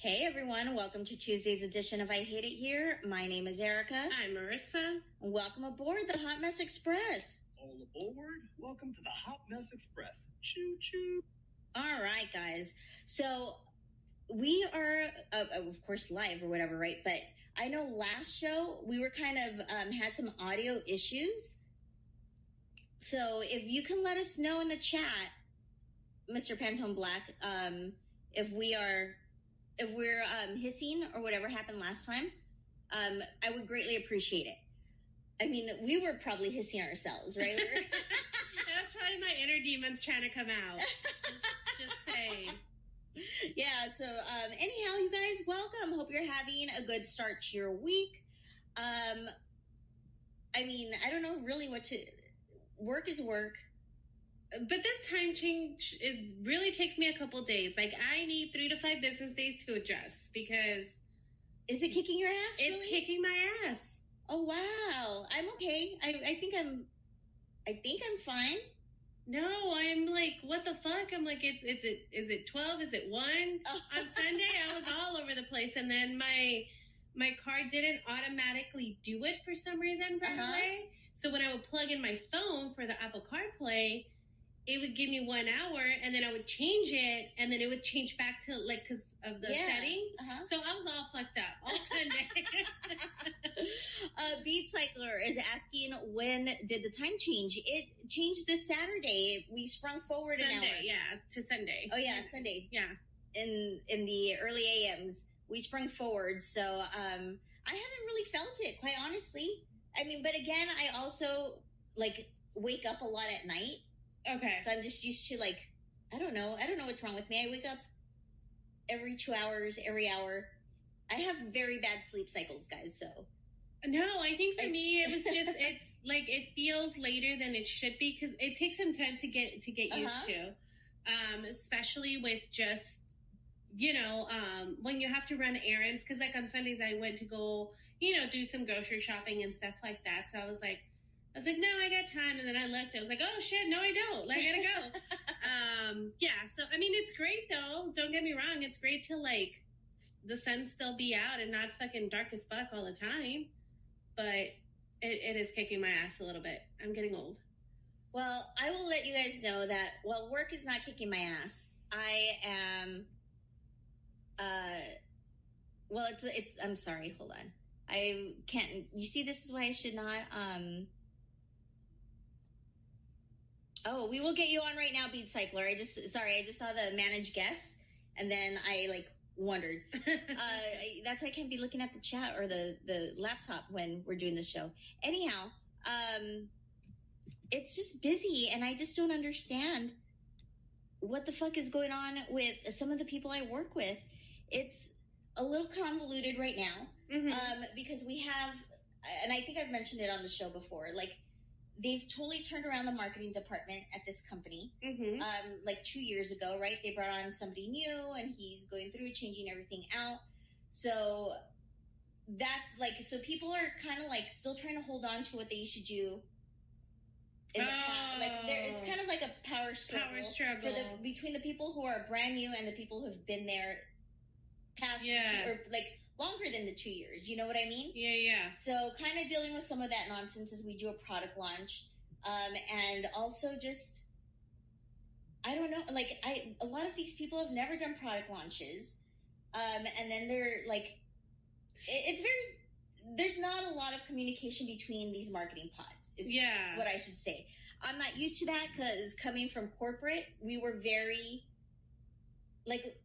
Hey everyone, welcome to Tuesday's edition of I Hate It Here. My name is Erika. I'm Marissa. Welcome aboard the Hot Mess Express. All aboard. Welcome to the Hot Mess Express. Choo choo. All right, guys. So we are, of course, live or whatever, right? But I know last show we were kind of had some audio issues. So if you can let us know in the chat, Mr. Pantone Black, if we're hissing or whatever happened last time, I would greatly appreciate it. I mean, we were probably hissing ourselves, right? That's probably my inner demons trying to come out. Just saying. Yeah, so anyhow, you guys, welcome. Hope you're having a good start to your week. I mean, I don't know really what to... Work is work. But this time change, it really takes me a couple days. Like, I need 3 to 5 business days to adjust because... Is it kicking your ass, really? It's kicking my ass. Oh, wow. I'm okay. I think I'm fine. No, I'm like, what the fuck? I'm like, is it 12? Is it 1? Oh. On Sunday, I was all over the place. And then my car didn't automatically do it for some reason right away. So when I would plug in my phone for the Apple CarPlay, it would give me 1 hour, and then I would change it, and then it would change back to, like, because of the settings. So I was all fucked up all Sunday. Beat Cycler is asking, when did the time change? It changed this Saturday. We sprung forward an hour. Yeah, to Sunday. Oh, yeah, Sunday. Yeah. In the early AMs, we sprung forward. So I haven't really felt it, quite honestly. I mean, but again, I also, like, wake up a lot at night. Okay. So I'm just used to, like, I don't know what's wrong with me. I wake up every 2 hours, every hour. I have very bad sleep cycles, guys, so. No, I think for me, it was just, it's like, it feels later than it should be because it takes some time to get used to. Especially with just, when you have to run errands. Because, like, on Sundays, I went to go, do some grocery shopping and stuff like that. So I was like, no, I got time. And then I left. I was like, oh, shit, no, I don't. Like, I gotta go. Yeah, so, I mean, it's great, though. Don't get me wrong. It's great to, like, the sun still be out and not fucking dark as fuck all the time. But it is kicking my ass a little bit. I'm getting old. Well, I will let you guys know that, well, work is not kicking my ass. I am, I'm sorry, hold on. I can't, you see, this is why I should not, Oh, we will get you on right now, Beat Cycler. I just saw the managed guests, and then I, like, wondered. That's why I can't be looking at the chat or the laptop when we're doing this show. Anyhow, it's just busy, and I just don't understand what the fuck is going on with some of the people I work with. It's a little convoluted right now, because we have, and I think I've mentioned it on the show before, like, they've totally turned around the marketing department at this company, like 2 years ago, right? They brought on somebody new, and he's going through changing everything out. So that's like, so people are kind of like still trying to hold on to what they used to do. It's kind of like a power struggle between the people who are brand new and the people who have been there past or like longer than the 2 years. You know what I mean? Yeah. So kind of dealing with some of that nonsense as we do a product launch. And also just, I don't know, like a lot of these people have never done product launches. And then they're like, there's not a lot of communication between these marketing pods is what I should say. I'm not used to that because coming from corporate, we were very like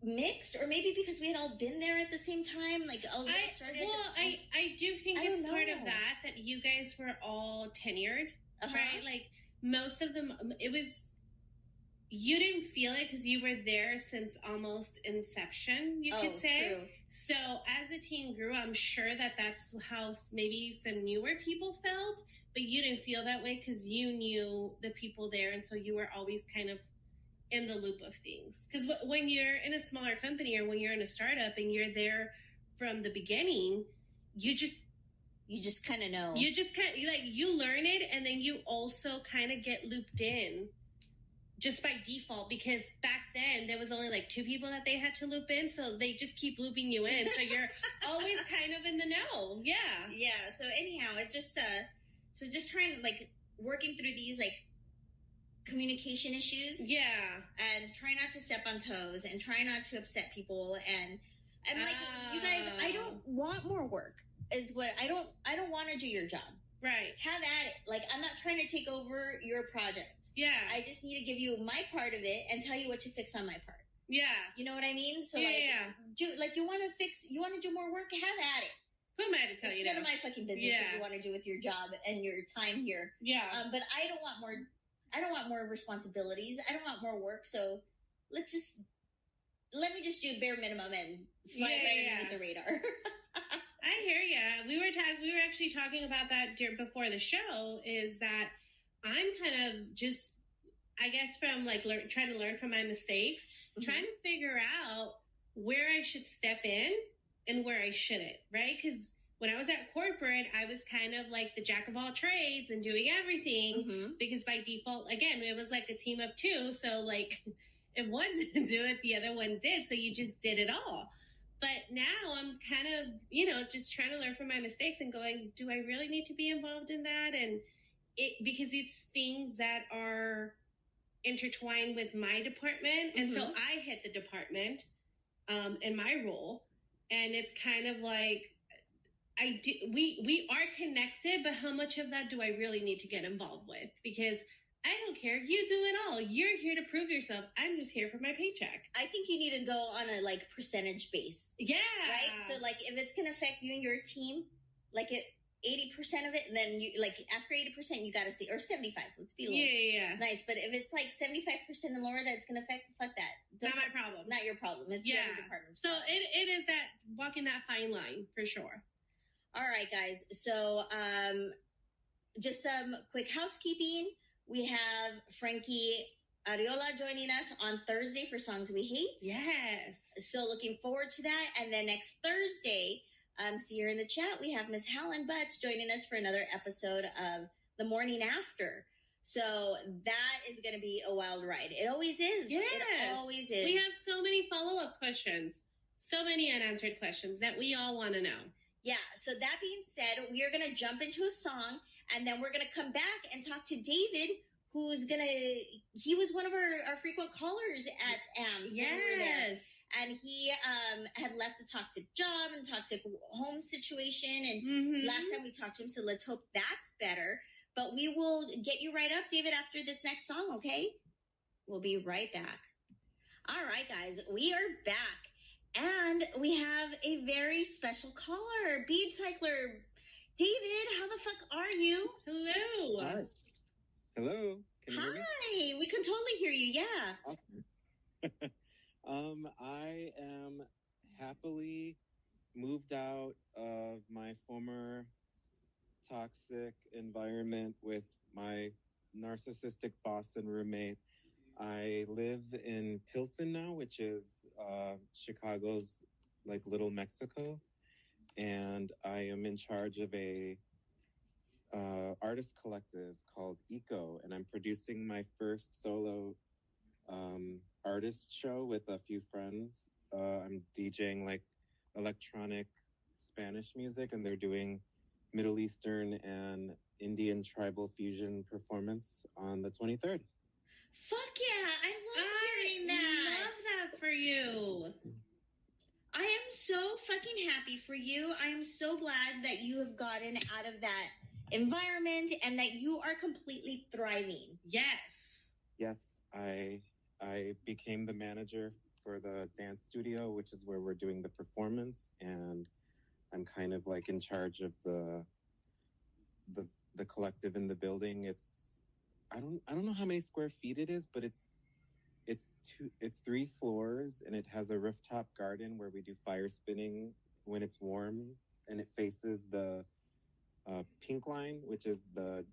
mixed, or maybe because we had all been there at the same time. Like, I do think it's part of that you guys were all tenured, right? Like most of them, you didn't feel it because you were there since almost inception, you could say. True. So as the team grew, I'm sure that's how maybe some newer people felt, but you didn't feel that way because you knew the people there, and so you were always kind of in the loop of things. Because when you're in a smaller company or when you're in a startup and you're there from the beginning, you just kind of know. You just kind of, like, you learn it, and then you also kind of get looped in just by default, because back then there was only like 2 people that they had to loop in, so they just keep looping you in, so you're always kind of in the know. Yeah, so anyhow, it just so just trying to like working through these like communication issues, and try not to step on toes and try not to upset people. And I'm like, you guys, I don't want more work, is what I don't want to do your job. Right. Have at it. Like, I'm not trying to take over your project. Yeah. I just need to give you my part of it and tell you what to fix on my part. Yeah. You know what I mean? So, like, you want to do more work? Have at it. Who am I to tell you that? It's none of my fucking business what you want to do with your job and your time here. Yeah. But I don't want more responsibilities. I don't want more work. So let me just do bare minimum and slide right underneath the radar. I hear ya. We were actually talking about that before the show, is that I'm kind of just, I guess, from like trying to learn from my mistakes, trying to figure out where I should step in and where I shouldn't, right? Because when I was at corporate, I was kind of like the jack of all trades and doing everything, because by default, again, it was like a team of 2. So like if one didn't do it, the other one did. So you just did it all. But now I'm kind of, just trying to learn from my mistakes and going, do I really need to be involved in that? And because it's things that are intertwined with my department. And so I hit the department in my role. And it's kind of like, we are connected, but how much of that do I really need to get involved with? Because I don't care. You do it all. You're here to prove yourself. I'm just here for my paycheck. I think you need to go on a like percentage base. Yeah. Right? So like if it's going to affect you and your team, like 80% of it, and then you like after 80% you got to see, or 75. Let's be low. Yeah. Nice. But if it's like 75% and lower that's going to affect, fuck that. Not my problem. Not your problem. It's the other department's So problem. it is that walking that fine line for sure. All right, guys. So just some quick housekeeping. We have Frankie Ariola joining us on Thursday for Songs We Hate. Yes. So looking forward to that. And then next Thursday, see here in the chat, we have Miss Helen Butts joining us for another episode of The Morning After. So that is going to be a wild ride. It always is. Yes. It always is. We have so many follow-up questions, so many unanswered questions that we all want to know. Yeah. So that being said, we are going to jump into a song, and then we're going to come back and talk to David, he was one of our frequent callers at when we were there. And he had left a toxic job and toxic home situation. And last time we talked to him, so let's hope that's better. But we will get you right up, David, after this next song, okay? We'll be right back. All right, guys, we are back. And we have a very special caller, Bead Cycler. David, how the fuck are you? Hello. Hi. Hello. Can you hear me? Hi. We can totally hear you. Yeah. Awesome. I am happily moved out of my former toxic environment with my narcissistic boss and roommate. I live in Pilsen now, which is Chicago's like Little Mexico, and I am in charge of a artist collective called Eco, and I'm producing my first solo artist show with a few friends. I'm DJing like electronic Spanish music, and they're doing Middle Eastern and Indian tribal fusion performance on the 23rd. Fuck yeah, I love hearing that. I love that for you. I am so fucking happy for you. I am so glad that you have gotten out of that environment and that you are completely thriving. Yes. I became the manager for the dance studio, which is where we're doing the performance, and I'm kind of like in charge of the collective in the building. It's I don't know how many square feet it is, but it's 3 floors, and it has a rooftop garden where we do fire spinning when it's warm, and it faces the Pink Line, which is the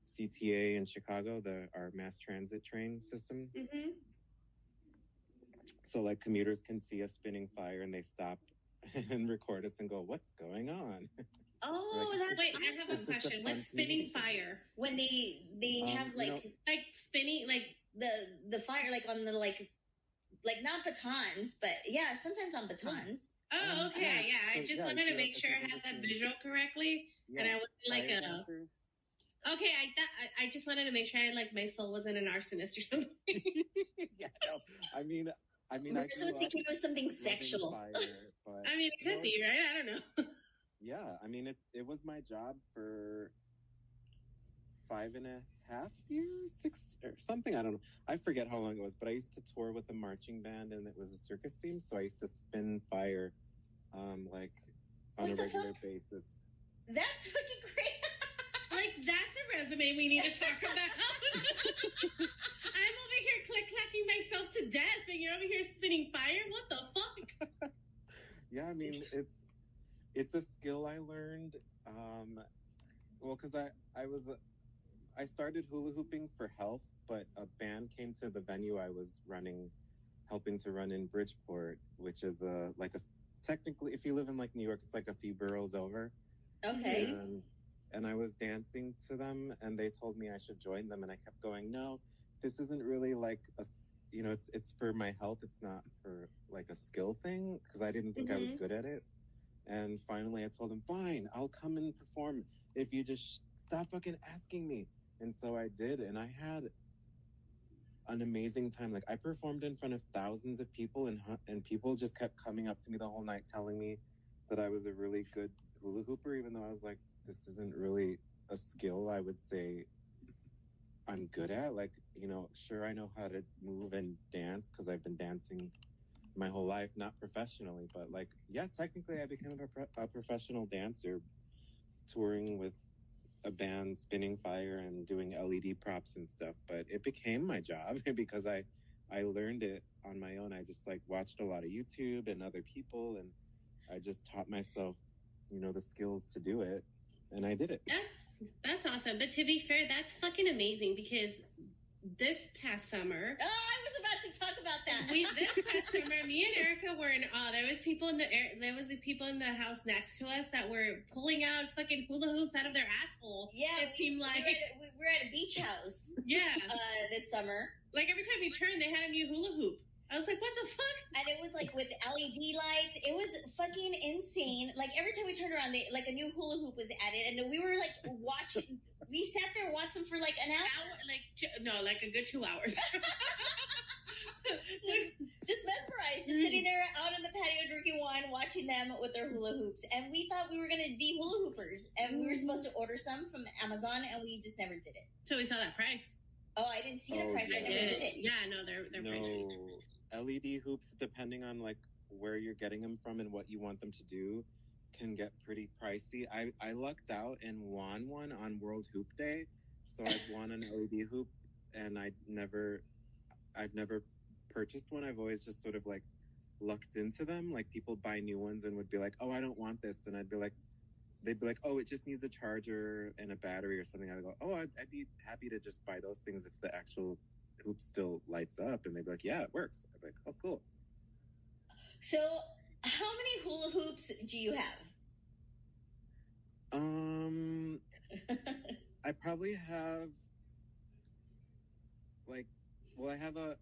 CTA in Chicago, our mass transit train system. Mm-hmm. So like commuters can see us spinning fire, and they stop and record us and go, "What's going on?" Oh, Like, that's Wait, I awesome. have a it's just a question. fun What's spinning community. fire? When they have you know, Like spinning, like the fire like on the like not batons, but yeah, sometimes on batons. oh, okay, yeah. I So, just yeah, wanted to if make sure you've I ever had that seen, visual correctly, and I yeah, wasn't like fire a. dancers. Okay, I just wanted to make sure like my soul wasn't an arsonist or something. Yeah, no, I mean, I We were grew supposed to up think it was something loving sexual. fire, but I mean, it could be, right? I don't know. yeah, I mean, it was my job for 5.5 years, 6 or something. I don't know. I forget how long it was, but I used to tour with a marching band, and it was a circus theme. So I used to spin fire, like on What a the regular fuck? basis. That's fucking great. Like that's a resume we need to talk about. I'm over here click-clacking myself to death, and you're over here spinning fire. What the fuck? Yeah, I mean, it's a skill I learned. Well, because I started hula hooping for health, but a band came to the venue I was helping to run in Bridgeport, which is technically, if you live in like New York, it's like a few boroughs over. Okay. And I was dancing to them, and they told me I should join them, and I kept going, no, this isn't really like it's for my health. It's not for like a skill thing, because I didn't think I was good at it. And finally, I told them, fine, I'll come and perform if you just stop fucking asking me. And so I did, and I had an amazing time. Like, I performed in front of thousands of people, and people just kept coming up to me the whole night telling me that I was a really good hula hooper, even though I was like, this isn't really a skill I would say I'm good at. Like, sure, I know how to move and dance because I've been dancing my whole life, not professionally, but like, yeah, technically I became a professional dancer, touring with a band, spinning fire and doing LED props and stuff. But it became my job because I learned it on my own. I just like watched a lot of YouTube and other people, and I just taught myself, the skills to do it, and I did it. That's awesome. But to be fair, that's fucking amazing because this past summer. Oh, I was about to talk about that. This past summer, me and Erika were in awe. There was the people in the house next to us that were pulling out fucking hula hoops out of their asshole. Yeah, it seemed like we were at a beach house. Yeah, this summer. Like every time you turned, they had a new hula hoop. I was like, what the fuck? And it was like with LED lights. It was fucking insane. Like every time we turned around, like a new hula hoop was added, and we were like watching. We sat there and watched them for like an hour. Like a good 2 hours. just mesmerized, just sitting there out on the patio drinking wine, watching them with their hula hoops. And we thought we were going to be hula hoopers, and we were supposed to order some from Amazon, and we just never did it. So we saw that price. Oh, I didn't see the price. I never did it. Yeah, no, they're pricey. LED hoops, depending on like where you're getting them from and what you want them to do, can get pretty pricey. I lucked out and won one on World Hoop Day, so I won an LED hoop, and I've never purchased one. I've always just sort of like lucked into them. Like people buy new ones and would be like, oh, I don't want this, and they'd be like, oh, it just needs a charger and a battery or something. I'd go, oh, I'd be happy to just buy those things if the actual hoop still lights up. And they'd be like, yeah, it works. I'd be like, oh, cool. So how many hula hoops do you have? I probably have I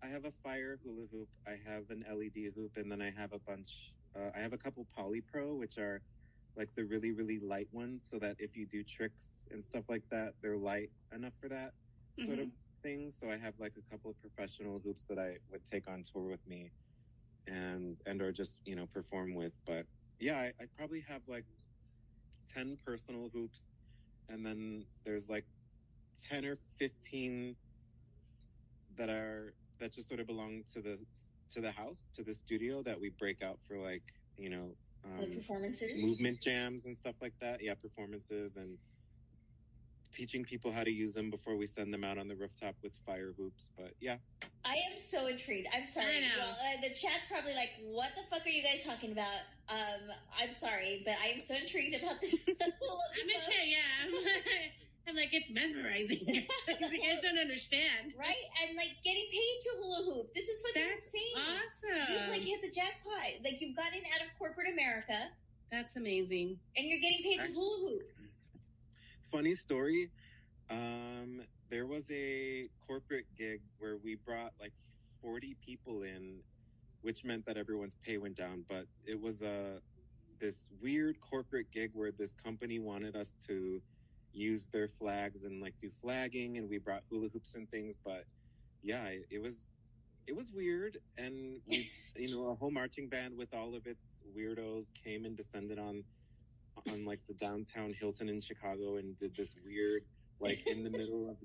have a fire hula hoop, I have an LED hoop, and then I have I have a couple Poly Pro, which are like the really, really light ones, so that if you do tricks and stuff like that, they're light enough for that sort of thing. So I have like a couple of professional hoops that I would take on tour with me and or just, perform with. But yeah, I probably have like 10 personal hoops, and then there's like 10 or 15 that just sort of belong to the house, to the studio, that we break out for like, like performances, movement jams and stuff like that. Yeah, performances, and teaching people how to use them before we send them out on the rooftop with fire hoops. But yeah, I am so intrigued. I'm sorry. I know. Well, the chat's probably like, what the fuck are you guys talking about? I'm sorry, but I am so intrigued about this. I'm intrigued, yeah. I'm like, it's mesmerizing. Because you guys don't understand. Right? And like getting paid to hula hoop. This is fucking insane. Awesome. You've like hit the jackpot. Like you've gotten out of corporate America That's amazing. And you're getting paid to hula hoop. Funny story. There was a corporate gig where we brought like 40 people in, which meant that everyone's pay went down. But it was this weird corporate gig where this company wanted us to use their flags and like do flagging, and we brought hula hoops and things. But yeah, it was weird, and we, a whole marching band with all of its weirdos came and descended on like the downtown Hilton in Chicago and did this weird, like in the middle of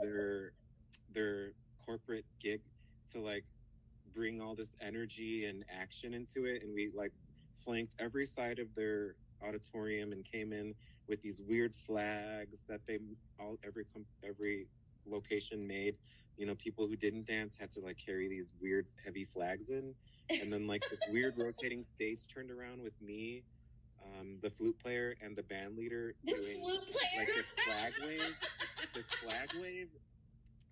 their corporate gig to like bring all this energy and action into it. And we like flanked every side of their auditorium and came in with these weird flags that every location made. People who didn't dance had to like carry these weird heavy flags in. And then like this weird rotating stage turned around with me, the flute player, and the band leader doing like this flag wave.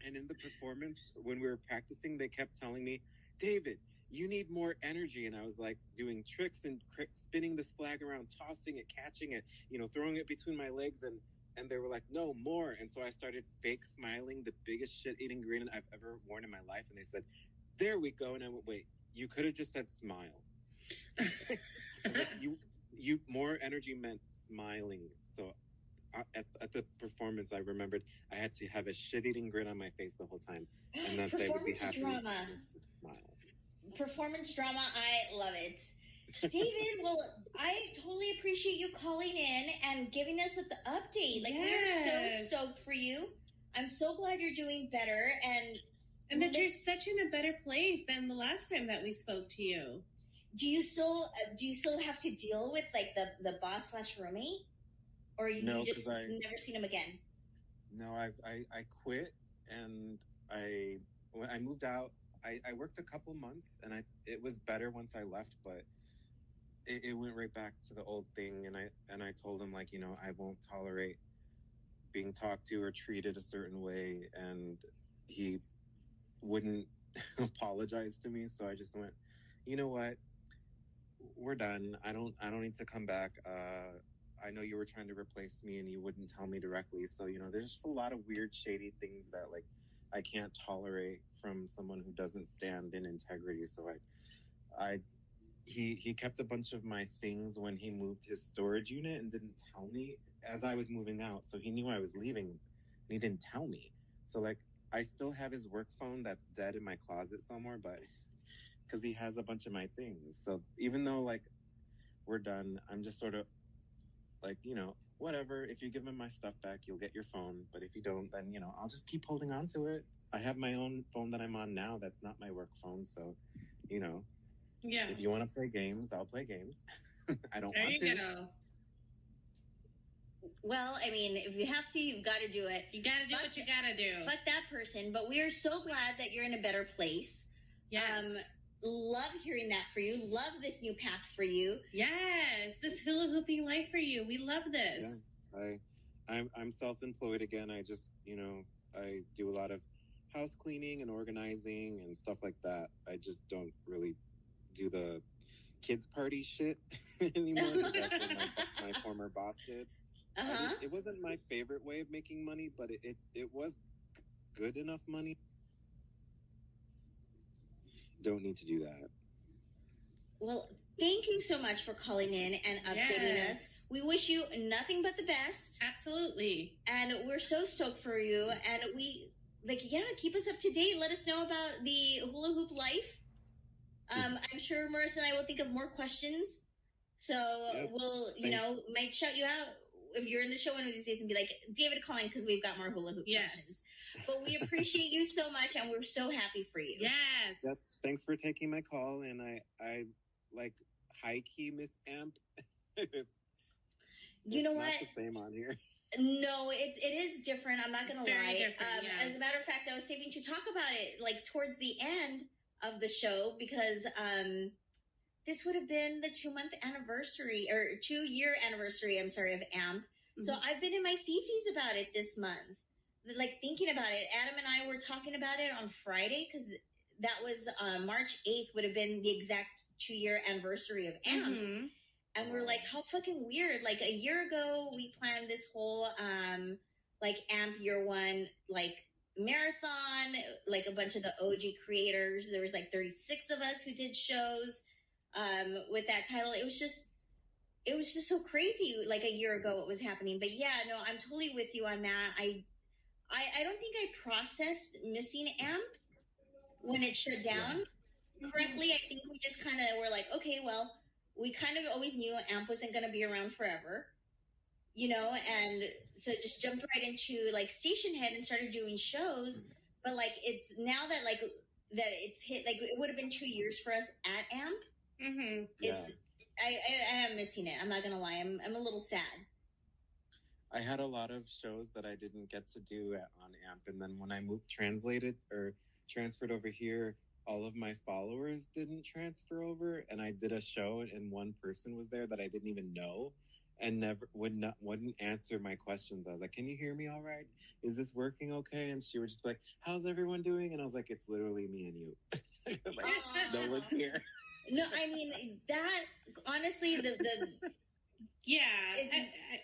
And in the performance, when we were practicing, they kept telling me, David, you need more energy. And I was like doing tricks and spinning this flag around, tossing it, catching it, throwing it between my legs. And they were like, no, more. And so I started fake smiling, the biggest shit-eating grin I've ever worn in my life. And they said, there we go. And I went, wait, you could have just said smile. You more energy meant smiling. So at the performance, I remembered I had to have a shit-eating grin on my face the whole time, and that they would be happy drama. To smile. Performance drama, I love it. David, well, I totally appreciate you calling in and giving us the update. Like, we are so stoked for you. I'm so glad you're doing better, and that you're such in a better place than the last time that we spoke to you. Do you still have to deal with like the boss / roommate, or you've never seen him again? No, I quit, and when I moved out, I worked a couple months, and it was better once I left, but it went right back to the old thing, and I told him, like, I won't tolerate being talked to or treated a certain way, and he wouldn't apologize to me, so I just went, you know what? We're done. I don't need to come back. I know you were trying to replace me and you wouldn't tell me directly. So, there's just a lot of weird, shady things that like I can't tolerate from someone who doesn't stand in integrity. So he kept a bunch of my things when he moved his storage unit and didn't tell me as I was moving out. So he knew I was leaving and he didn't tell me. So like I still have his work phone that's dead in my closet somewhere, but because he has a bunch of my things. So even though like we're done, I'm just sort of like, whatever. If you give him my stuff back, you'll get your phone. But if you don't, then, I'll just keep holding on to it. I have my own phone that I'm on now. That's not my work phone. So, yeah. If you want to play games, I'll play games. I don't want to. There you go. Well, I mean, if you have to, you've got to do it. You got to do what you got to do. Fuck that person. But we are so glad that you're in a better place. Yes. Love hearing that for you. Love this new path for you. Yes, this hula hooping life for you. We love this. Yeah, I'm self-employed again. I just, I do a lot of house cleaning and organizing and stuff like that. I just don't really do the kids party shit anymore. That's what my former boss did. It wasn't my favorite way of making money, but it was good enough money. Don't need to do that. Well, thank you so much for calling in and updating us. We wish you nothing but the best. Absolutely. And we're so stoked for you. And keep us up to date. Let us know about the hula hoop life. I'm sure Marissa and I will think of more questions. So we'll, might shout you out if you're in the show one of these days and be like, David calling because we've got more hula hoop questions. But we appreciate you so much, and we're so happy for you. Yes. Yep. Thanks for taking my call, and I like high key Miss Amp. You know what? Not the same on here. No, it is different. I'm not gonna lie. As a matter of fact, I was saving to talk about it like towards the end of the show because this would have been the 2-month anniversary or 2-year anniversary. I'm sorry, of AMP. Mm-hmm. So I've been in my fifis about it this month. Like thinking about it, Adam and I were talking about it on Friday because that was March 8th would have been the exact 2-year anniversary of AMP. Mm-hmm. And we're like, how fucking weird. Like, a year ago, we planned this whole, like, AMP Year One, like, marathon, like, a bunch of the OG creators. There was, like, 36 of us who did shows with that title. It was just so crazy, like, a year ago, what was happening. But, yeah, no, I'm totally with you on that. I don't think I processed missing AMP when it shut down correctly. I think we just kind of were like, okay, well, we kind of always knew AMP wasn't going to be around forever, you know, and so just jumped right into like Station Head and started doing shows. But like, it's now that like that it's hit, like it would have been 2 years for us at AMP. Mm-hmm. It's I am missing it. I'm not gonna lie. I'm a little sad. I had a lot of shows that I didn't get to do on AMP, and then when I transferred over here, all of my followers didn't transfer over, and I did a show, and one person was there that I didn't even know, and wouldn't answer my questions. I was like, "Can you hear me all right? Is this working okay?" And she would just be like, "How's everyone doing?" And I was like, "It's literally me and you. Like, no one's here." No, I mean that honestly, the yeah,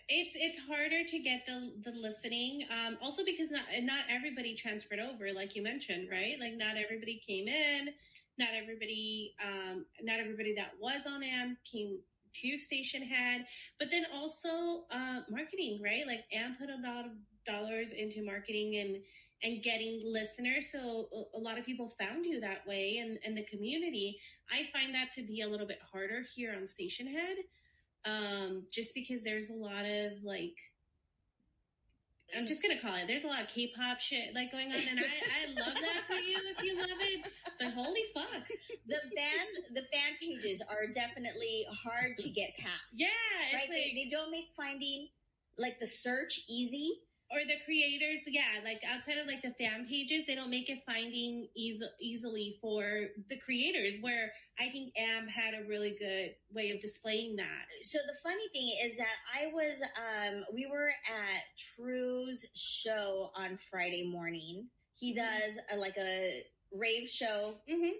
it's harder to get the listening. Also because not everybody transferred over, like you mentioned, right? Like not everybody came in, not everybody that was on AMP came to Station Head. But then also marketing, right? Like AMP put a lot of dollars into marketing and getting listeners, so a lot of people found you that way, and the community. I find that to be a little bit harder here on Station Head. Just because there's a lot of like, I'm just gonna call it, there's a lot of K-pop shit like going on, and I love that for you if you love it, but holy fuck, the fan pages are definitely hard to get past. Yeah, right. Like, they don't make finding like the search easy. Or the creators, yeah, like outside of like the fan pages, they don't make it finding easily for the creators, where I think AMP had a really good way of displaying that. So the funny thing is that we were at True's show on Friday morning. He does a rave show. Mm-hmm.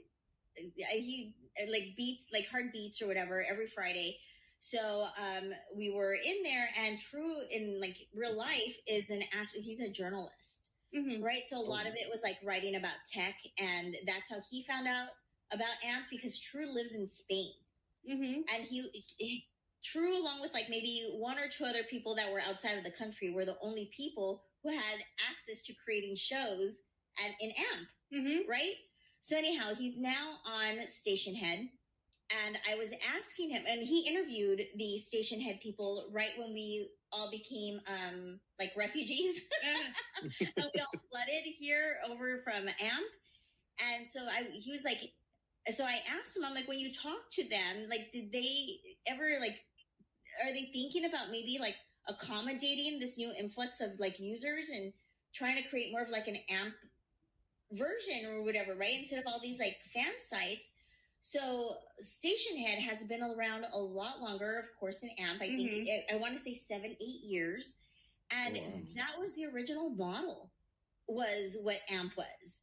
He like beats, like hard beats or whatever, every Friday. So we were in there, and True in like real life he's a journalist, right? So a lot of it was like writing about tech, and that's how he found out about AMP, because True lives in Spain, and he True, along with like maybe one or two other people that were outside of the country, were the only people who had access to creating shows in AMP, right? So anyhow, he's now on Station Head. And I was asking him, and he interviewed the Station Head people right when we all became like refugees. And we all flooded here over from AMP. And so he was like, so I asked him, I'm like, when you talk to them, like, did they ever like, are they thinking about maybe like accommodating this new influx of like users and trying to create more of like an AMP version or whatever, right? Instead of all these like fan sites. So Station Head has been around a lot longer, of course, than AMP. I think I want to say 7-8 years, and that was the original model. Was what AMP was.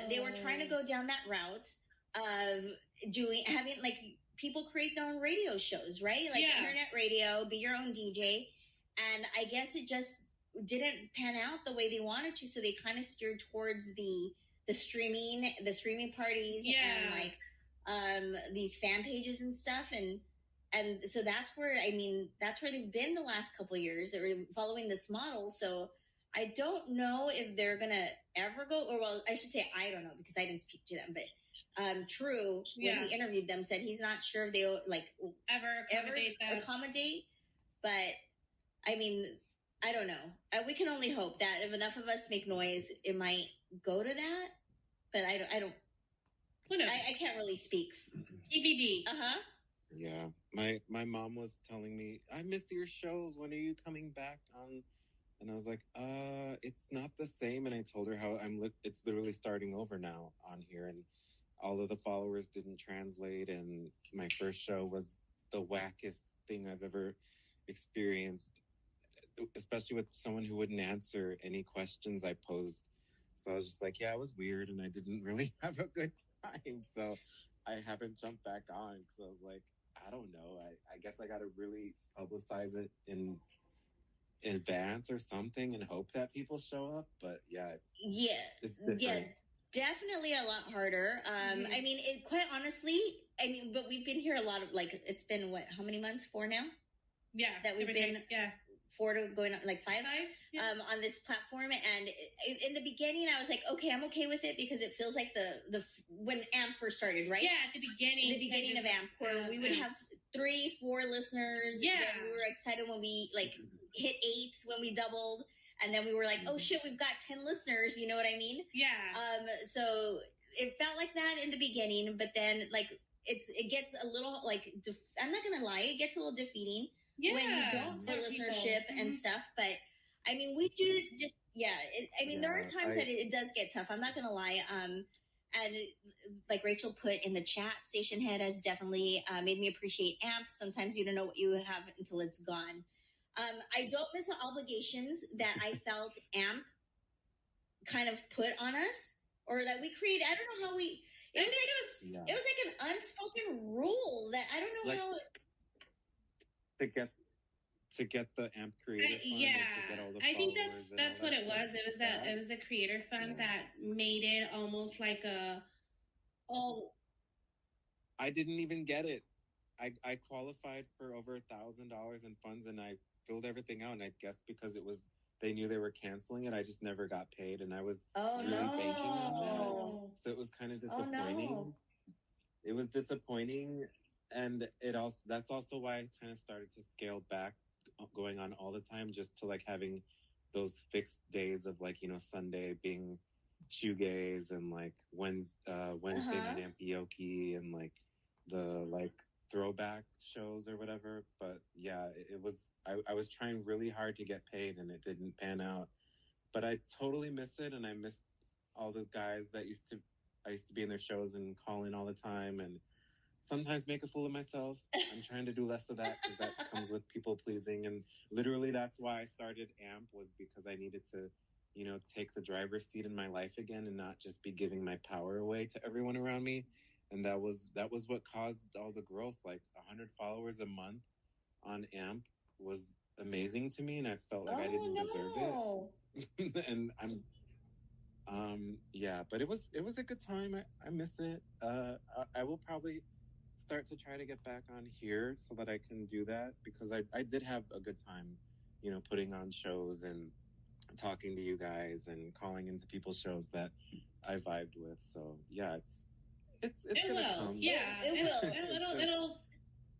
They were trying to go down that route of having like people create their own radio shows, right? Like internet radio, be your own DJ, and I guess it just didn't pan out the way they wanted to. So they kind of steered towards the streaming parties and like these fan pages and stuff, and so that's where they've been the last couple of years. They're following this model. So I don't know if they're gonna ever go, or well, I should say I don't know, because I didn't speak to them, but True, when he interviewed them, said he's not sure if they'll like ever accommodate. But I mean, I don't know. We can only hope that if enough of us make noise, it might go to that. But I don't. Who knows? I can't really speak. DVD. Yeah, my mom was telling me, I miss your shows. When are you coming back on? And I was like, it's not the same. And I told her how it's literally starting over now on here, and all of the followers didn't translate, and my first show was the wackest thing I've ever experienced, especially with someone who wouldn't answer any questions I posed. So I was just like, yeah, it was weird, and I didn't really have a good time. So I haven't jumped back on because I was like, I don't know. I guess I got to really publicize it in advance or something and hope that people show up. But yeah, it's different. Yeah, definitely a lot harder. I mean, quite honestly, but we've been here a lot of, like, it's been what, how many months? 4 now? Yeah. That we've been, 4 to going on, like 5, yeah. On this platform. And in the beginning, I was like, okay, I'm okay with it because it feels like the when AMP first started, right? Yeah, at the beginning of AMP, where we would have 3, 4 listeners. Yeah. Then we were excited when we like hit 8 when we doubled. And then we were like, oh shit, we've got 10 listeners. You know what I mean? Yeah. So it felt like that in the beginning, but then like it gets a little like, I'm not going to lie, it gets a little defeating when you don't for listenership and stuff. But I mean, we do just, there are times that it does get tough. I'm not going to lie. And like Rachel put in the chat, Station Head has definitely made me appreciate AMP. Sometimes you don't know what you have until it's gone. I don't miss the obligations that I felt AMP kind of put on us, or that we created. I don't know how we. It was like an unspoken rule that I don't know like, how. To get the AMP creator fund, yeah, to get all the I think that's what that it was. It was the creator fund that made it almost like I didn't even get it. I qualified for over $1,000 in funds, and I filled everything out. And I guess because they knew they were canceling it, I just never got paid, and I was banking on that. So it was kind of disappointing. Oh, no. It was disappointing, and that's also why I kind of started to scale back, going on all the time, just to like having those fixed days of like, Sunday being shoegaze, and like Wednesday night Ampioke, and like the like throwback shows or whatever. But yeah, it was I was trying really hard to get paid, and it didn't pan out. But I totally miss it, and I miss all the guys that I used to be in their shows and call in all the time, and sometimes make a fool of myself. I'm trying to do less of that because that comes with people pleasing. And literally that's why I started AMP, was because I needed to, take the driver's seat in my life again and not just be giving my power away to everyone around me. And that was what caused all the growth. Like 100 followers a month on AMP was amazing to me, and I felt like I didn't deserve it. And I'm but it was a good time. I miss it. I will probably start to try to get back on here so that I can do that, because I did have a good time, putting on shows and talking to you guys and calling into people's shows that I vibed with. So yeah, it's gonna come. Yeah, it will. It'll.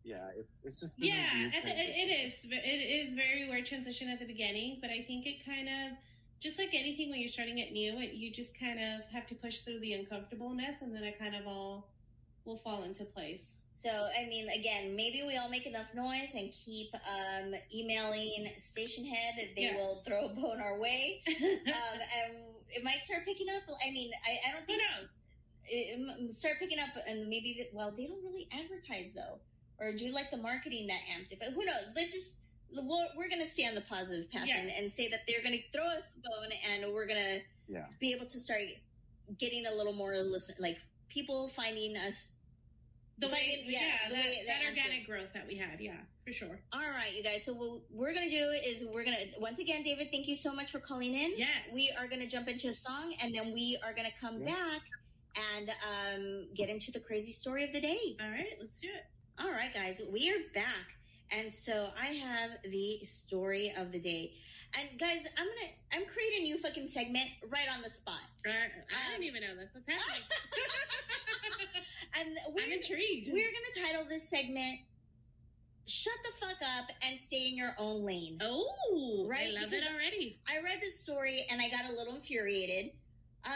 Yeah, it's just it is very weird transition at the beginning, but I think it kind of, just like anything when you're starting it new, you just kind of have to push through the uncomfortableness, and then it kind of all will fall into place. So, I mean, again, maybe we all make enough noise and keep emailing Station Head. They will throw a bone our way. And it might start picking up. I mean, I don't think... Who knows? It start picking up, and maybe... they don't really advertise, though. Or do like the marketing that AMP did. But who knows? We're going to stay on the positive path and say that they're going to throw us a bone, and we're going to be able to start getting a little more people finding us. That organic growth that we had, for sure. All right, you guys. So what we're going to do is once again, David, thank you so much for calling in. Yes. We are going to jump into a song, and then we are going to come back and get into the crazy story of the day. All right, let's do it. All right, guys, we are back. And so I have the story of the day. And guys, I'm creating a new fucking segment right on the spot. I don't even know this. What's happening? And I'm intrigued. We're going to title this segment, Shut the Fuck Up and Stay in Your Own Lane. Oh, right? I love it already. I read this story and I got a little infuriated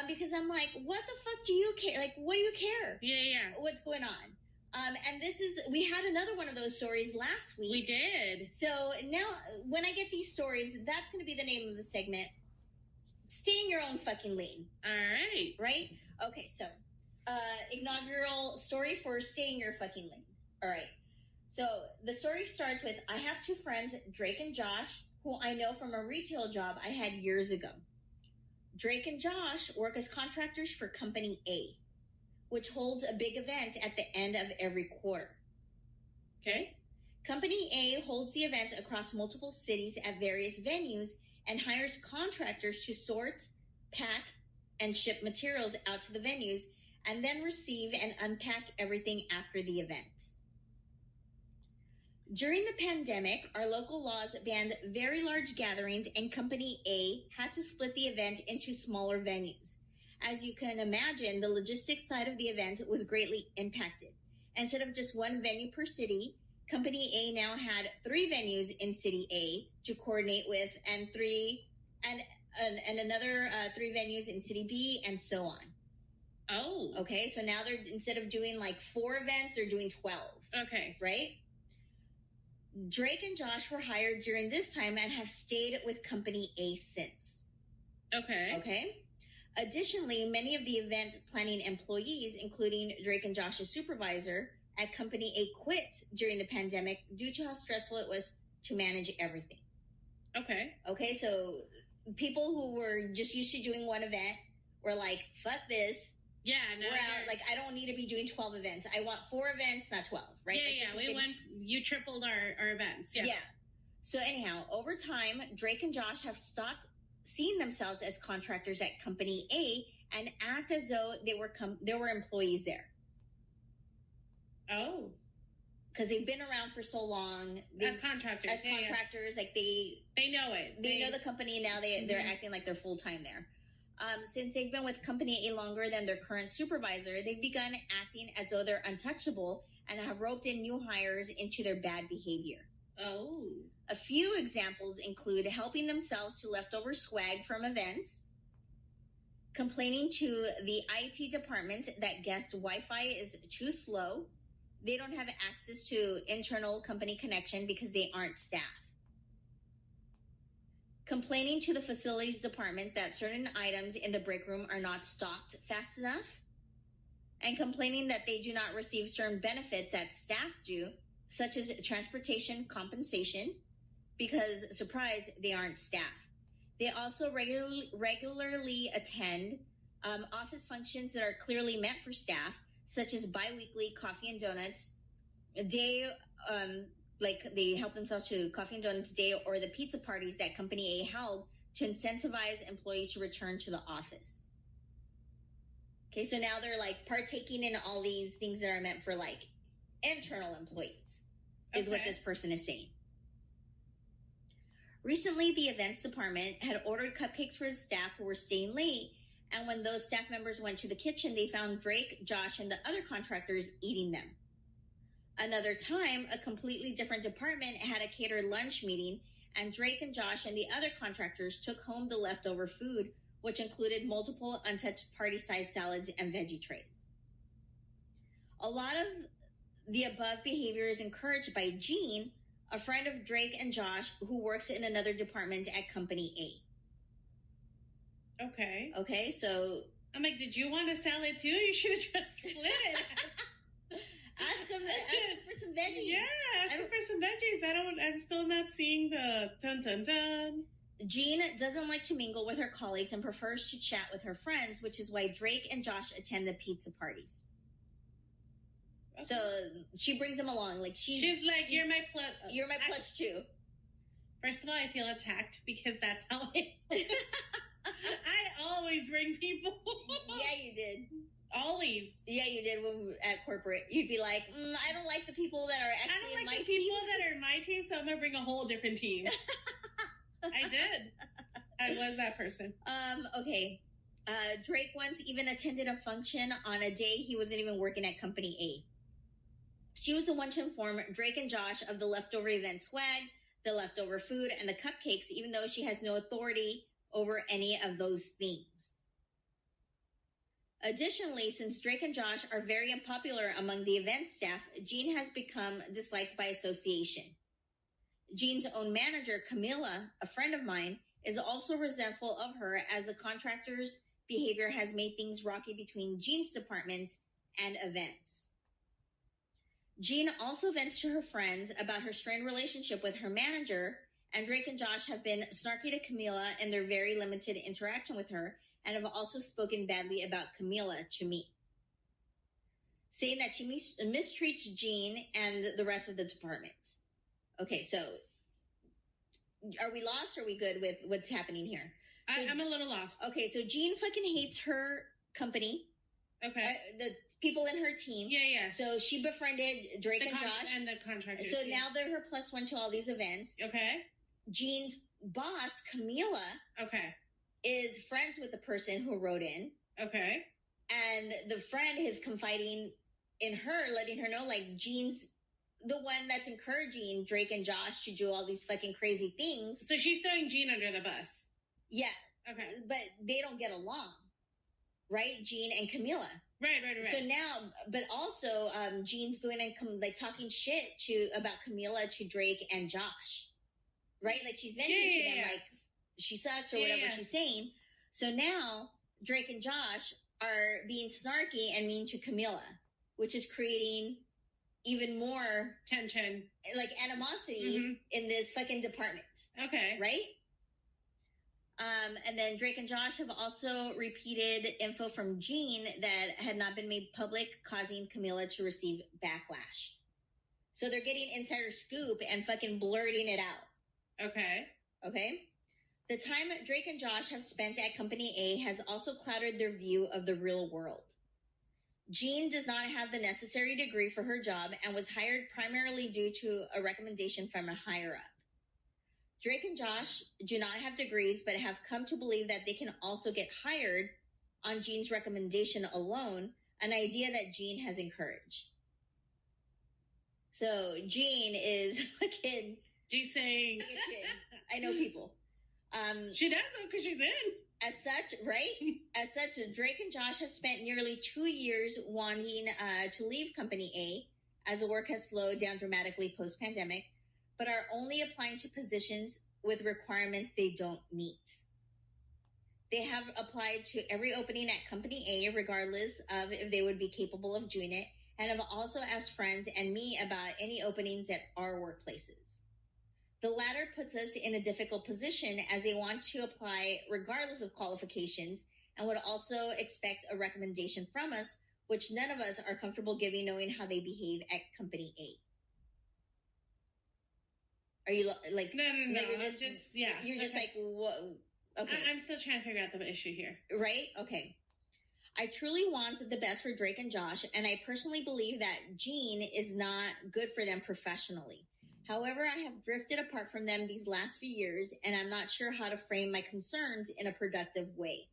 because I'm like, what the fuck do you care? Like, what do you care? Yeah. What's going on? And we had another one of those stories last week. We did. So now when I get these stories, that's going to be the name of the segment. Stay in your own fucking lane. All right. Right? Okay, so inaugural story for stay in your fucking lane. All right. So the story starts with, I have 2 friends, Drake and Josh, who I know from a retail job I had years ago. Drake and Josh work as contractors for Company A. which holds a big event at the end of every quarter. Okay? Company A holds the event across multiple cities at various venues and hires contractors to sort, pack, and ship materials out to the venues, and then receive and unpack everything after the event. During the pandemic, our local laws banned very large gatherings, and Company A had to split the event into smaller venues. As you can imagine, the logistics side of the event was greatly impacted. Instead of just one venue per city, Company A now had 3 venues in City A to coordinate with, and another 3 venues in City B, and so on. Oh. Okay, so now they're, instead of doing like 4 events, they're doing 12. Okay. Right? Drake and Josh were hired during this time and have stayed with Company A since. Okay. Okay? Additionally, many of the event planning employees, including Drake and Josh's supervisor at Company A, quit during the pandemic due to how stressful it was to manage everything. Okay. Okay, so people who were just used to doing one event were like, fuck this. Yeah, no. We're out. Like, I don't need to be doing 12 events. I want 4 events, not 12, right? Yeah, you tripled our events. Yeah. So anyhow, over time, Drake and Josh have stopped seeing themselves as contractors at Company A and act as though they were employees there. Oh. Because they've been around for so long. As contractors. Like they know it. They know the company now. They're acting like they're full-time there. Since they've been with Company A longer than their current supervisor, they've begun acting as though they're untouchable and have roped in new hires into their bad behavior. Oh. A few examples include helping themselves to leftover swag from events, complaining to the IT department that guest Wi-Fi is too slow, they don't have access to internal company connection because they aren't staff, complaining to the facilities department that certain items in the break room are not stocked fast enough, and complaining that they do not receive certain benefits that staff do, such as transportation compensation, because, surprise, they aren't staff. They also regularly attend office functions that are clearly meant for staff, such as bi-weekly coffee and donuts day, like they help themselves to coffee and donuts day, or the pizza parties that Company A held to incentivize employees to return to the office. Okay, so now they're like partaking in all these things that are meant for like internal employees, is what this person is saying. Recently, the events department had ordered cupcakes for the staff who were staying late, and when those staff members went to the kitchen, they found Drake, Josh, and the other contractors eating them. Another time, a completely different department had a catered lunch meeting, and Drake and Josh and the other contractors took home the leftover food, which included multiple untouched party-sized salads and veggie trays. A lot of the above behavior is encouraged by Jean, a friend of Drake and Josh, who works in another department at Company A. Okay, so... I'm like, did you want a salad too? You should have just split it. Ask them for some veggies. Yeah, ask them for some veggies. I'm still not seeing the dun-dun-dun. Jean doesn't like to mingle with her colleagues and prefers to chat with her friends, which is why Drake and Josh attend the pizza parties. Okay. So she brings them along. Like she's like, you're my plus. You're my plus 2. First of all, I feel attacked because that's how I always bring people. Yeah, you did. Always. Yeah, you did when we were at corporate. You'd be like, I don't like the people that are actually in my team. I don't like the people that are in my team, so I'm going to bring a whole different team. I did. I was that person. Okay. Drake once even attended a function on a day he wasn't even working at Company A. She was the one to inform Drake and Josh of the leftover event swag, the leftover food, and the cupcakes, even though she has no authority over any of those things. Additionally, since Drake and Josh are very unpopular among the event staff, Jean has become disliked by association. Jean's own manager, Camilla, a friend of mine, is also resentful of her as the contractor's behavior has made things rocky between Jean's department and events. Jean also vents to her friends about her strained relationship with her manager, and Drake and Josh have been snarky to Camilla in their very limited interaction with her, and have also spoken badly about Camilla to me. saying that she mistreats Jean and the rest of the department. Okay, so are we lost or are we good with what's happening here? So, I'm a little lost. Okay, so Jean fucking hates her company. Okay. The people in her team. Yeah. So she befriended Drake and Josh. And the contractors. So now they're her plus one to all these events. Okay. Jean's boss, Camila. Okay. Is friends with the person who wrote in. Okay. And the friend is confiding in her, letting her know, like, Jean's the one that's encouraging Drake and Josh to do all these fucking crazy things. So she's throwing Jean under the bus. Yeah. Okay. But they don't get along. Right? Jean and Camila. Right. So now, but also, Jean's going and talking shit about Camila to Drake and Josh. Right? Like, she's venting to them, like, she sucks or whatever she's saying. So now, Drake and Josh are being snarky and mean to Camila, which is creating even more tension, like animosity in this fucking department. Okay. Right? And then Drake and Josh have also repeated info from Jean that had not been made public, causing Camila to receive backlash. So they're getting insider scoop and fucking blurting it out. Okay. The time Drake and Josh have spent at Company A has also clouded their view of the real world. Jean does not have the necessary degree for her job and was hired primarily due to a recommendation from a higher up. Drake and Josh do not have degrees, but have come to believe that they can also get hired on Jean's recommendation alone, an idea that Jean has encouraged. So Jean is fucking... She's saying... I know people. She does though, because she's in. As such, right? As such, Drake and Josh have spent nearly 2 years wanting to leave Company A, as the work has slowed down dramatically post-pandemic, but are only applying to positions with requirements they don't meet. They have applied to every opening at Company A, regardless of if they would be capable of doing it, and have also asked friends and me about any openings at our workplaces. The latter puts us in a difficult position as they want to apply regardless of qualifications and would also expect a recommendation from us, which none of us are comfortable giving knowing how they behave at Company A. Are you like... No. You're just like, what? Okay. I'm still trying to figure out the issue here. Right? Okay. I truly want the best for Drake and Josh, and I personally believe that Jean is not good for them professionally. However, I have drifted apart from them these last few years, and I'm not sure how to frame my concerns in a productive way.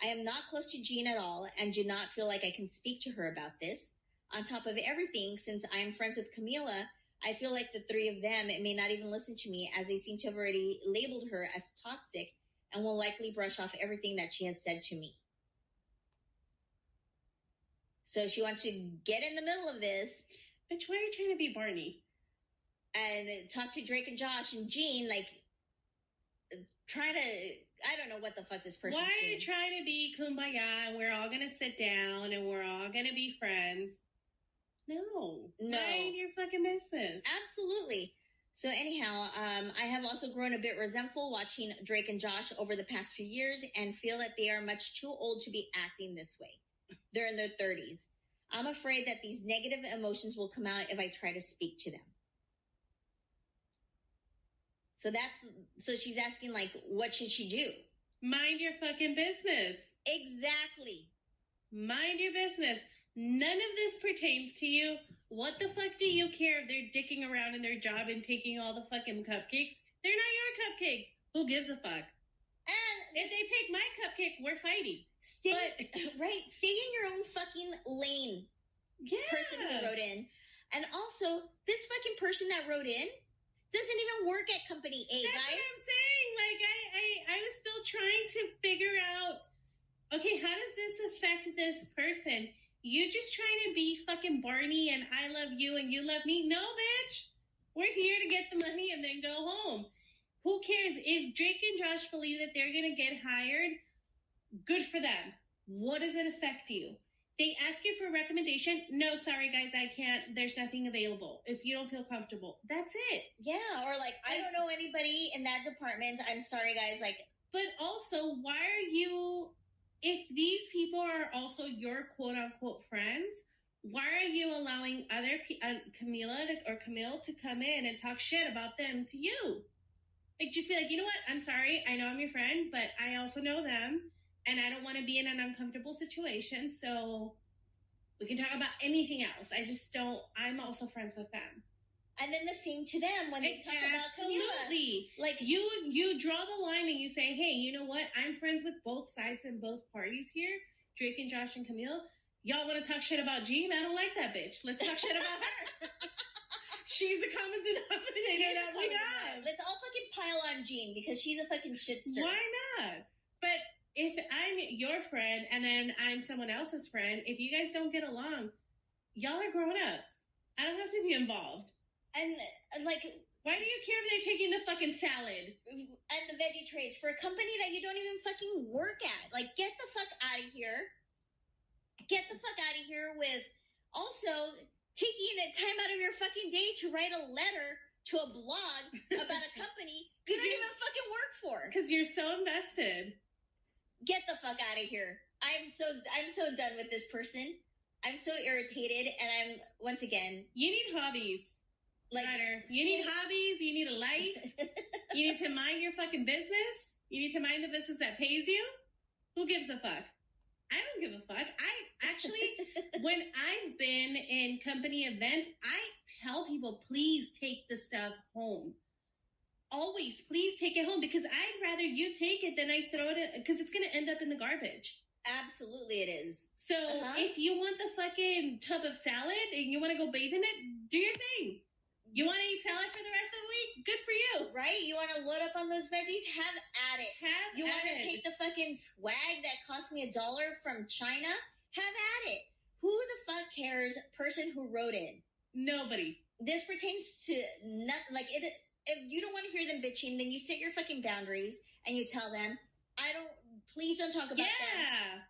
I am not close to Jean at all and do not feel like I can speak to her about this. On top of everything, since I am friends with Camila, I feel like the three of them may not even listen to me, as they seem to have already labeled her as toxic and will likely brush off everything that she has said to me. So she wants to get in the middle of this. Bitch, why are you trying to be Barney? And talk to Drake and Josh and Jean, like, try to... I don't know what the fuck this person is. Why are you trying to be kumbaya and we're all going to sit down and we're all going to be friends? No. Mind your fucking business. Absolutely. So anyhow, I have also grown a bit resentful watching Drake and Josh over the past few years and feel that they are much too old to be acting this way. They're in their 30s. I'm afraid that these negative emotions will come out if I try to speak to them. So she's asking, like, what should she do? Mind your fucking business. Exactly. Mind your business. None of this pertains to you. What the fuck do you care if they're dicking around in their job and taking all the fucking cupcakes? They're not your cupcakes. Who gives a fuck? And if they take my cupcake, we're fighting. Stay in your own fucking lane. Yeah. Person who wrote in. And also, this fucking person that wrote in doesn't even work at Company A, That's guys. That's what I'm saying. Like, I was still trying to figure out, okay, how does this affect this person? You just trying to be fucking Barney and I love you and you love me? No, bitch. We're here to get the money and then go home. Who cares? If Drake and Josh believe that they're going to get hired, good for them. What does it affect you? They ask you for a recommendation. No, sorry, guys, I can't. There's nothing available. If you don't feel comfortable, that's it. Yeah, or like, I don't know anybody in that department. I'm sorry, guys. Like, but also, why are you, if these people are also your quote unquote friends, why are you allowing other Camille to come in and talk shit about them to you? Like, just be like, you know what? I'm sorry. I know I'm your friend, but I also know them, and I don't want to be in an uncomfortable situation. So we can talk about anything else. I just don't. I'm also friends with them. And then the same to them when they talk about Camila. Absolutely. Like, you draw the line and you say, hey, you know what? I'm friends with both sides and both parties here. Drake and Josh and Camille. Y'all want to talk shit about Jean? I don't like that bitch. Let's talk shit about her. She's a common denominator that we have. Let's all fucking pile on Jean because she's a fucking shitster. Why not? But if I'm your friend and then I'm someone else's friend, if you guys don't get along, y'all are grown-ups. I don't have to be involved. And, like... Why do you care if they're taking the fucking salad? And the veggie trays for a company that you don't even fucking work at. Like, get the fuck out of here. Get the fuck out of here with also taking time out of your fucking day to write a letter to a blog about a company you don't even fucking work for. Because you're so invested. Get the fuck out of here. I'm so done with this person. I'm so irritated, and I'm, once again... You need hobbies. Like, you need hobbies, you need a life, you need to mind your fucking business, you need to mind the business that pays you. Who gives a fuck? I don't give a fuck. I actually, when I've been in company events, I tell people, please take the stuff home. Always, please take it home, because I'd rather you take it than I throw it in, because it's going to end up in the garbage. Absolutely it is. So if you want the fucking tub of salad and you want to go bathe in it, do your thing. You want to eat salad for the rest of the week? Good for you. Right? You want to load up on those veggies? Have at it. You want to take the fucking swag that cost me $1 from China? Have at it. Who the fuck cares? Person who wrote in. Nobody. This pertains to nothing. Like, if you don't want to hear them bitching, then you set your fucking boundaries and you tell them, please don't talk about them.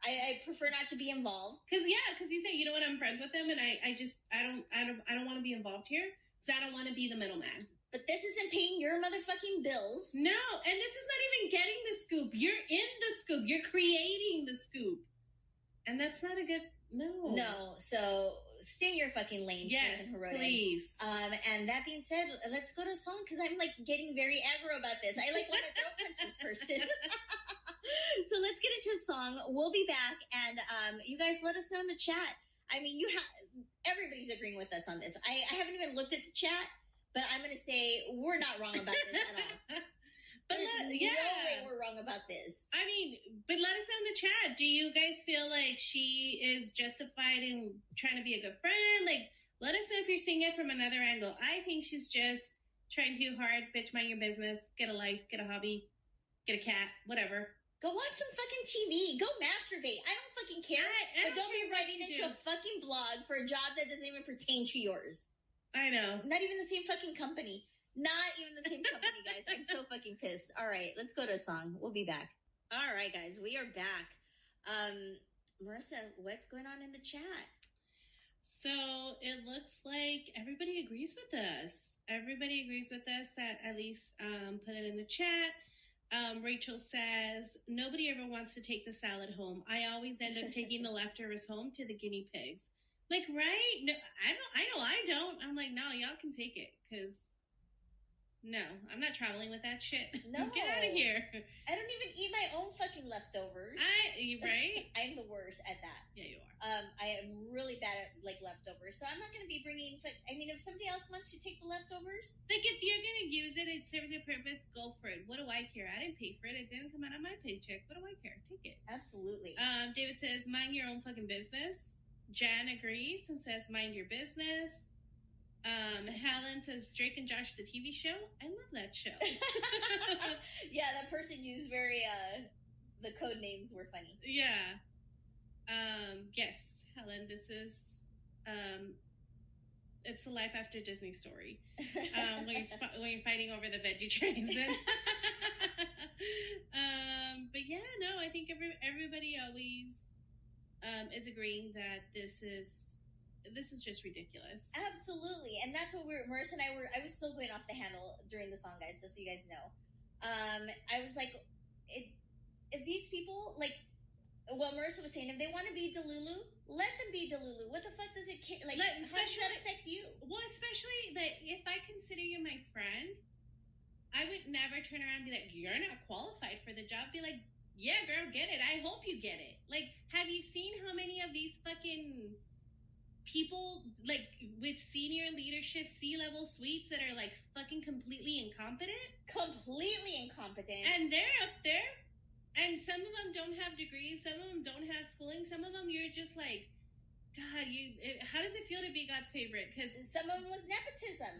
I prefer not to be involved. Because you say, you know what, I'm friends with them, and I don't want to be involved here. So I don't want to be the middleman. But this isn't paying your motherfucking bills. No, and this is not even getting the scoop. You're in the scoop. You're creating the scoop. And that's not a good... No, so stay in your fucking lane, yes, person who wrote please. And that being said, let's go to a song, because I'm, like, getting very aggro about this. I, like, want to throat punch this person. So let's get into a song. We'll be back, and you guys let us know in the chat. I mean, everybody's agreeing with us on this. I haven't even looked at the chat, but I'm going to say we're not wrong about this at all. But no way we're wrong about this. I mean, but let us know in the chat. Do you guys feel like she is justified in trying to be a good friend? Like, let us know if you're seeing it from another angle. I think she's just trying too hard. Bitch, mind your business. Get a life. Get a hobby. Get a cat. Whatever. Go watch some fucking TV. Go masturbate. I don't fucking care. But don't be writing into a fucking blog for a job that doesn't even pertain to yours. I know. Not even the same fucking company. Not even the same company, guys. I'm so fucking pissed. All right, let's go to a song. We'll be back. All right, guys, we are back. Marissa, what's going on in the chat? So it looks like everybody agrees with us. Everybody agrees with us that at least put it in the chat. Rachel says, nobody ever wants to take the salad home. I always end up taking the leftovers home to the guinea pigs. Like, right? No, I don't. I'm like, no, y'all can take it, because no, I'm not traveling with that shit. No. Get out of here. I don't even eat my own fucking leftovers. Right? I'm the worst at that. Yeah, you are. I am really bad at, like, leftovers, so I'm not going to be bringing... I mean, if somebody else wants to take the leftovers... Like, if you're going to use it, it serves your purpose, go for it. What do I care? I didn't pay for it. It didn't come out of my paycheck. What do I care? Take it. Absolutely. David says, mind your own fucking business. Jan agrees and says, mind your business. Helen says, Drake and Josh, the TV show. I love that show. Yeah, that person used very, the code names were funny. Yeah. Yes, Helen, this is, it's a life after Disney story. When you're fighting over the veggie trays. But yeah, no, I think everybody always, is agreeing that this is just ridiculous. Absolutely. And that's what Marissa and I was still going off the handle during the song, guys, just so you guys know. I was like, if these people, like, Well, Marissa was saying, if they want to be Delulu, let them be Delulu. What the fuck does it care? Like, how does that affect you? Well, especially that if I consider you my friend, I would never turn around and be like, you're not qualified for the job. Be like, yeah, girl, get it. I hope you get it. Like, have you seen how many of these fucking people, like, with senior leadership, C-level suites that are, like, fucking completely incompetent? Completely incompetent. And they're up there. And some of them don't have degrees. Some of them don't have schooling. Some of them you're just like, God, how does it feel to be God's favorite? Because some of them was nepotism.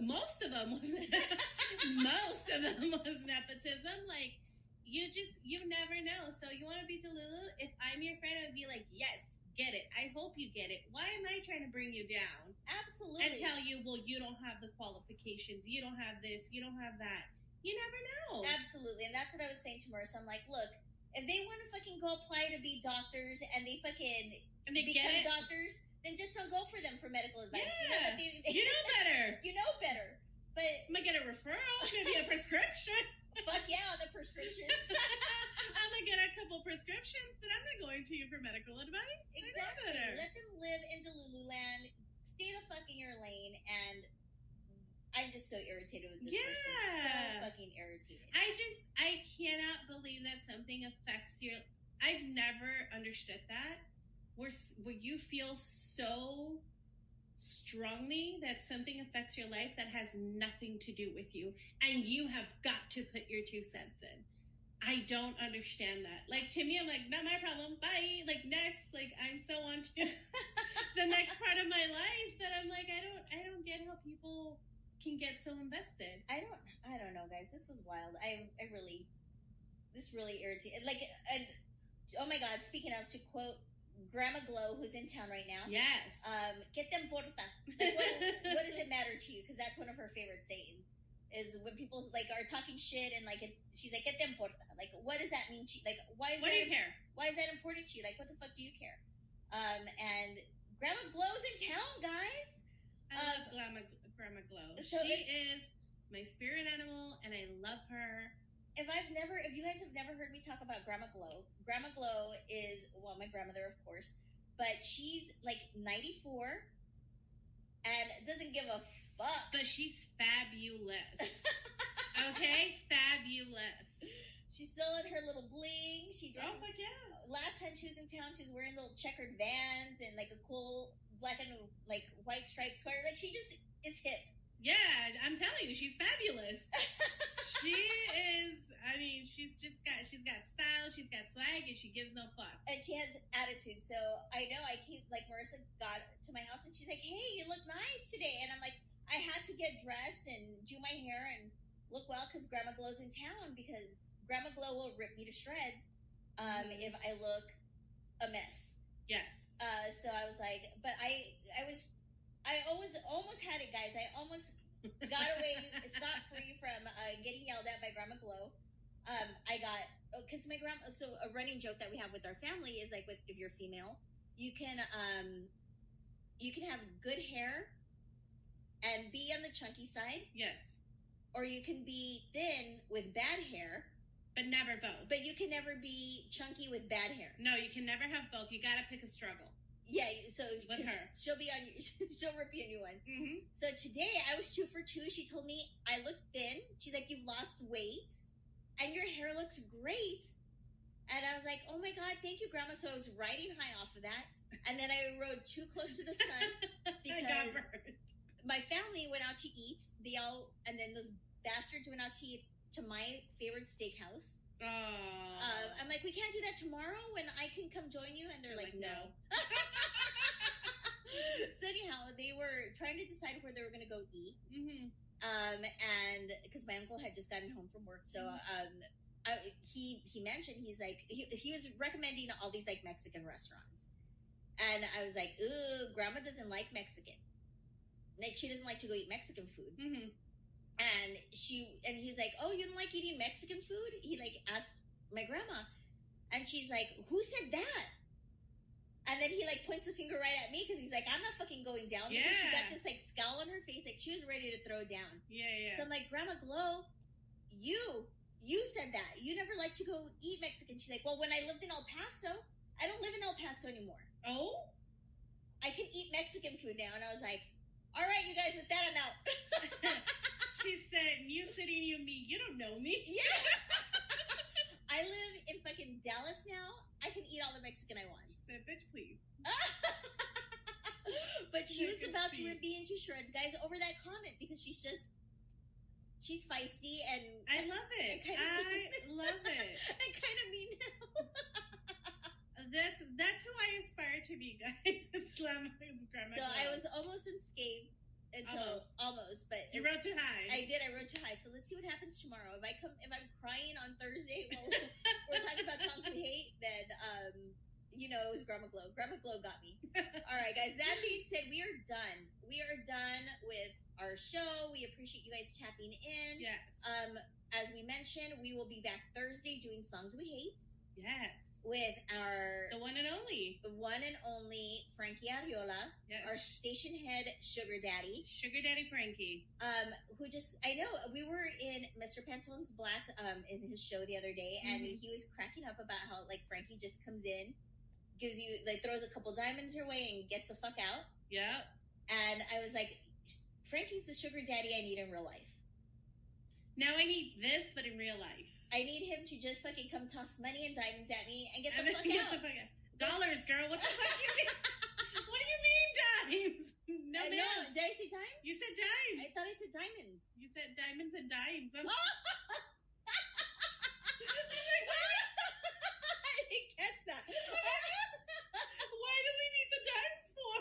Most of them was nepotism. Like, you never know. So you want to be Delulu? If I'm your friend, I would be like, yes, get it. I hope you get it. Why am I trying to bring you down? Absolutely. And tell you, well, you don't have the qualifications. You don't have this. You don't have that. You never know. Absolutely. And that's what I was saying to Marissa. I'm like, look, if they want to fucking go apply to be doctors and they become doctors, then just don't go for them for medical advice. Yeah. You know better. You know better. But I'm going to get a referral, maybe a prescription. Fuck yeah, the prescriptions. I'm going to get a couple prescriptions, but I'm not going to you for medical advice. Exactly. Let them live in Delulu land. Stay the fuck in your lane. And I'm just so irritated with this person. So fucking irritated. I cannot believe that something affects your... I've never understood that. Where you feel so strongly that something affects your life that has nothing to do with you. And you have got to put your 2 cents in. I don't understand that. Like, to me, I'm like, not my problem. Bye. Like, next. Like, I'm so on to the next part of my life that I'm like, I don't get how people can get so invested. I don't know, guys. This was wild. This really irritated. Like, and oh my God, speaking of, to quote Grandma Glow, who's in town right now. Yes. Get them porta. Like, what does it matter to you? Because that's one of her favorite sayings. Is when people like are talking shit and like she's like, get them porta. Like, what does that mean to you? Like, what do you care? Why is that important to you? Like, what the fuck do you care? And Grandma Glow's in town, guys. I love Grandma Glow. So she is my spirit animal, and I love her. If you guys have never heard me talk about Grandma Glow is, well, my grandmother, of course, but she's like 94 and doesn't give a fuck. But she's fabulous. Okay? Fabulous. She's still in her little bling. She dresses. Oh, fuck yeah. Last time she was in town, she was wearing little checkered Vans and like a cool black and like white striped sweater. Like, she just is hip. Yeah, I'm telling you, she's fabulous. She is. I mean, she's got style, she's got swag, and she gives no fuck. And she has attitude. So I know Marissa got to my house and she's like, "Hey, you look nice today." And I'm like, I had to get dressed and do my hair and look well because Grandma Glow's in town, because Grandma Glow will rip me to shreds if I look a mess. Yes. So I was like, but I almost had it, guys. I almost got away scot-free from getting yelled at by Grandma Glow. I got, because my grandma, so a running joke that we have with our family is like, if you're female, you can have good hair and be on the chunky side. Yes. Or you can be thin with bad hair. But never both. But you can never be chunky with bad hair. No, you can never have both. You gotta pick a struggle. Yeah, so with her, she'll rip you a new one. Mm-hmm. So today I was 2 for 2. She told me I look thin. She's like, you've lost weight, and your hair looks great. And I was like, oh my God, thank you, Grandma. So I was riding high off of that, and then I rode too close to the sun because I got burned. My family went out to eat. And then those bastards went out to eat to my favorite steakhouse. I'm like, we can't do that tomorrow when I can come join you, and they're like no. So anyhow, they were trying to decide where they were going to go eat. Mm-hmm. And because my uncle had just gotten home from work, so he mentioned, he's like, he was recommending all these like Mexican restaurants, and I was like, ooh, Grandma doesn't like Mexican. Like, she doesn't like to go eat Mexican food. Mm-hmm. And he's like, oh, you don't like eating Mexican food? He like asked my grandma, and she's like, who said that? And then he like points the finger right at me, because he's like, I'm not fucking going down. Yeah. Because she got this like scowl on her face, like she was ready to throw down. Yeah. So I'm like, Grandma Glow, you You said that. You never like to go eat Mexican. She's like, well, when I lived in El Paso, I don't live in El Paso anymore. Oh? I can eat Mexican food now. And I was like, all right, you guys, with that, I'm out. She said, new city, new me. You don't know me. Yeah. I live in fucking Dallas now. I can eat all the Mexican I want. She said, bitch, please. But she was about to rip me into shreds, guys, over that comment because she's feisty and I love it. I love it. I kind of mean now. That's who I aspire to be, guys. Grandma. So I was almost unscathed until almost, but you rode too high. I did. I rode too high. So let's see what happens tomorrow. If I'm crying on Thursday while we're talking about songs we hate, then it was Grandma Glow. Grandma Glow got me. All right, guys. That being said, we are done. We are done with our show. We appreciate you guys tapping in. Yes. As we mentioned, we will be back Thursday doing songs we hate. Yes. With the one and only Frankie Ariola, yes. Our station head sugar daddy Frankie, I know we were in Mr. Pantone's Black in his show the other day, and he was cracking up about how like Frankie just comes in, gives you like throws a couple diamonds your way and gets the fuck out. Yep. And I was like, Frankie's the sugar daddy I need in real life. Now I need this, but in real life. I need him to just fucking come toss money and diamonds at me and get the fuck out. Dollars, girl. What the fuck you mean? What do you mean dimes? No, ma'am. No, did I say dimes? You said dimes. I thought I said diamonds. You said diamonds and dimes. I didn't catch that. Why do we need the dimes for?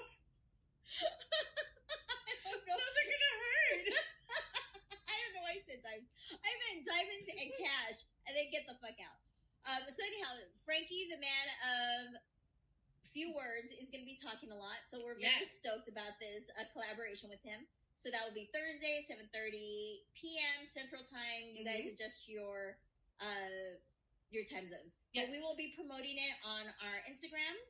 I don't know. Those are gonna hurt. I don't know why I said dimes. I meant diamonds and cash, and then get the fuck out. So anyhow, Frankie, the man of few words, is going to be talking a lot. So we're very stoked about this collaboration with him. So that will be Thursday, 7:30 p.m. Central Time. You guys adjust your time zones. Yes. But we will be promoting it on our Instagrams.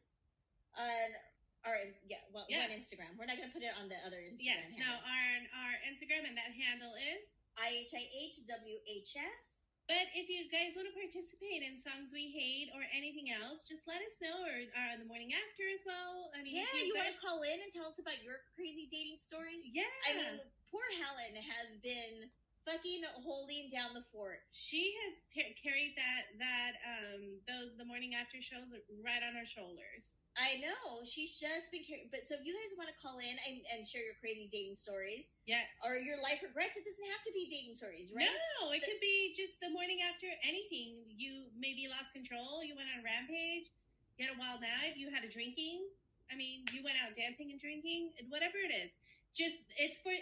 One Instagram. We're not going to put it on the other Instagram. Yes, no, our Instagram, and that handle is IHIHWHS. But if you guys want to participate in Songs We Hate or anything else, just let us know, or the morning after as well. I mean, you want to call in and tell us about your crazy dating stories? Yeah. I mean, poor Helen has been fucking holding down the fort. She has carried the morning after shows right on her shoulders. I know. She's just been but so if you guys want to call in and share your crazy dating stories. Yes. Or your life regrets, it doesn't have to be dating stories, right? No, it could be just the morning after anything. You maybe lost control, you went on a rampage, you had a wild night, you had a drinking. I mean, you went out dancing and drinking, whatever it is. Just it's for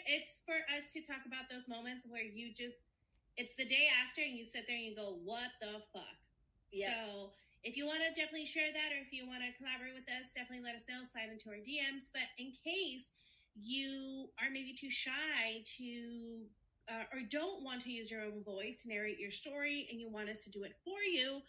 us to talk about those moments where it's the day after and you sit there and you go, what the fuck? Yeah. So if you want to definitely share that, or if you want to collaborate with us, definitely let us know. Slide into our DMs. But in case you are maybe too shy to or don't want to use your own voice to narrate your story and you want us to do it for you,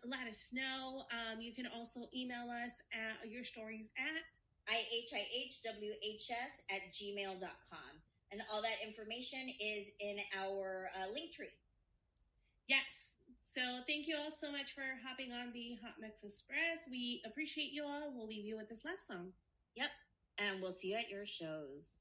let us know. You can also email us at your stories at IHIHWHS@gmail.com. And all that information is in our link tree. Yes. So thank you all so much for hopping on the Hot Mix Express. We appreciate you all. We'll leave you with this last song. Yep. And we'll see you at your shows.